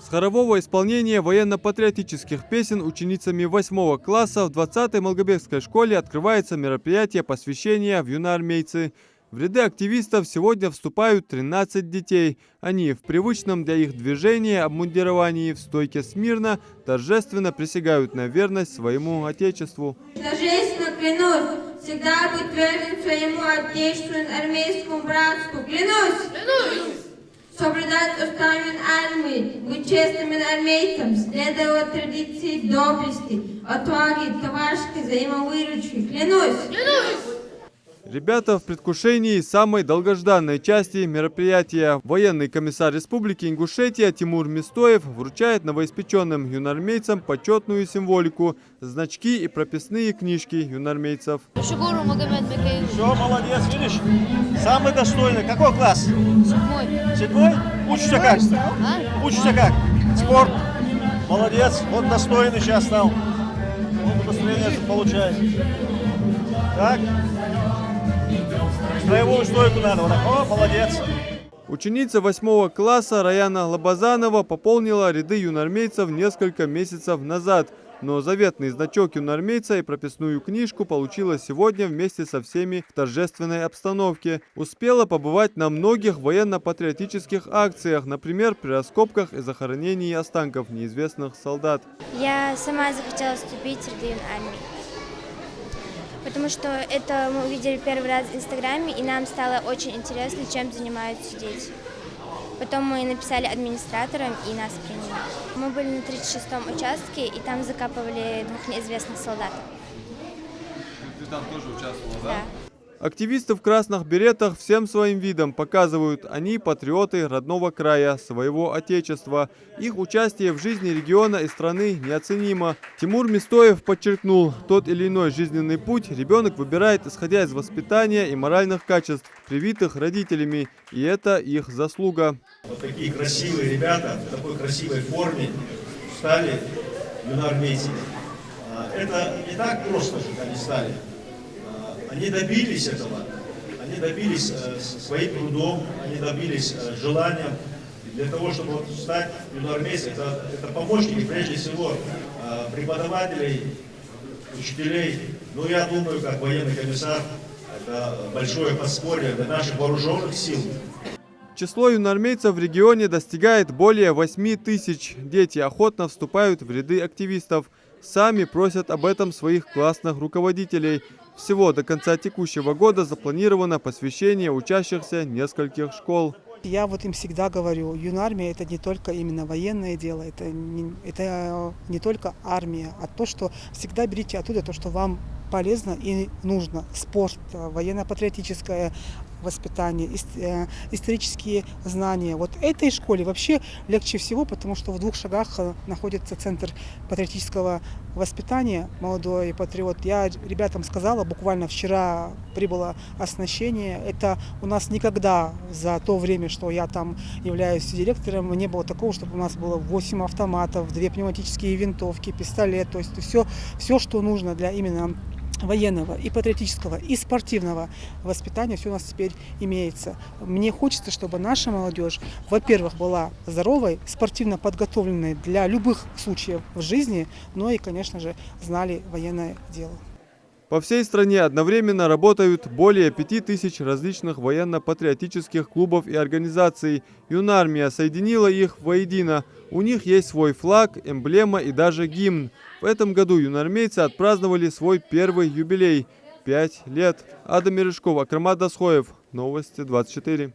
С хорового исполнения военно-патриотических песен ученицами 8 класса в 20-й Малгобекской школе открывается мероприятие посвящения в юноармейцы. В ряды активистов сегодня вступают 13 детей. Они в привычном для их движения обмундировании в стойке смирно торжественно присягают на верность своему Отечеству. Торжественно клянусь всегда быть верным своему Отечеству и армейскому братству. Клянусь! Соблюдать уставы армии, быть честным армейцам, следовать традиции доблести, отваги, товарищеской взаимовыручки. Клянусь! Ребята в предвкушении самой долгожданной части мероприятия. Военный комиссар Республики Ингушетия Тимур Мистоев вручает новоиспеченным юноармейцам почетную символику, значки и прописные книжки юноармейцев. Все, молодец, видишь? Самый достойный. Какой класс? 7. 7? Учишься как? Учишься как? Спорт. Молодец. Вот достойный сейчас стал. Вот удостоверение получает. Так. Строевую стойку надо. Вот так. О, молодец. Ученица 8 класса Раяна Лабазанова пополнила ряды юноармейцев несколько месяцев назад. Но заветный значок юноармейца и прописную книжку получила сегодня вместе со всеми в торжественной обстановке. Успела побывать на многих военно-патриотических акциях, например, при раскопках и захоронении останков неизвестных солдат. Я сама захотела вступить в ряды юнармии, потому что это мы увидели первый раз в Инстаграме, и нам стало очень интересно, чем занимаются дети. Потом мы написали администраторам, и нас приняли. Мы были на 36-м участке, и там закапывали 2 неизвестных солдат. Ты там тоже участвовала, да? Активисты в красных беретах всем своим видом показывают, они патриоты родного края, своего отечества. Их участие в жизни региона и страны неоценимо. Тимур Мистоев подчеркнул, тот или иной жизненный путь ребенок выбирает, исходя из воспитания и моральных качеств, привитых родителями, и это их заслуга. Вот такие красивые ребята в такой красивой форме стали юноармейцами. Это не так просто, что они стали. Они добились этого, они добились своим трудом, они добились желанием. Для того, чтобы вот стать юноармейцем, это помощники, прежде всего, преподавателей, учителей. Ну, я думаю, как военный комиссар, это большое подспорье для наших вооруженных сил. Число юноармейцев в регионе достигает более 8 тысяч. Дети охотно вступают в ряды активистов. Сами просят об этом своих классных руководителей. Всего до конца текущего года запланировано посвящение учащихся нескольких школ. Я вот им всегда говорю, юнармия — это не только именно военное дело, это не только армия, а то, что всегда берите оттуда то, что вам полезно и нужно. Спорт, военно-патриотическое воспитание, исторические знания. Вот этой школе вообще легче всего, потому что в 2 шагах находится центр патриотического воспитания, молодой патриот. Я ребятам сказала, буквально вчера прибыло оснащение. Это у нас никогда за то время, что я там являюсь директором, не было такого, чтобы у нас было 8 автоматов, 2 пневматические винтовки, пистолет. То есть все, что нужно для именно военного и патриотического и спортивного воспитания, все у нас теперь имеется. Мне хочется, чтобы наша молодежь, во-первых, была здоровой, спортивно подготовленной для любых случаев в жизни, но и, конечно же, знали военное дело. По всей стране одновременно работают более 5000 различных военно-патриотических клубов и организаций. Юнармия соединила их воедино. У них есть свой флаг, эмблема и даже гимн. В этом году юноармейцы отпраздновали свой первый юбилей – 5 лет. Адам Мережков, Акрамат Дасхоев. Новости 24.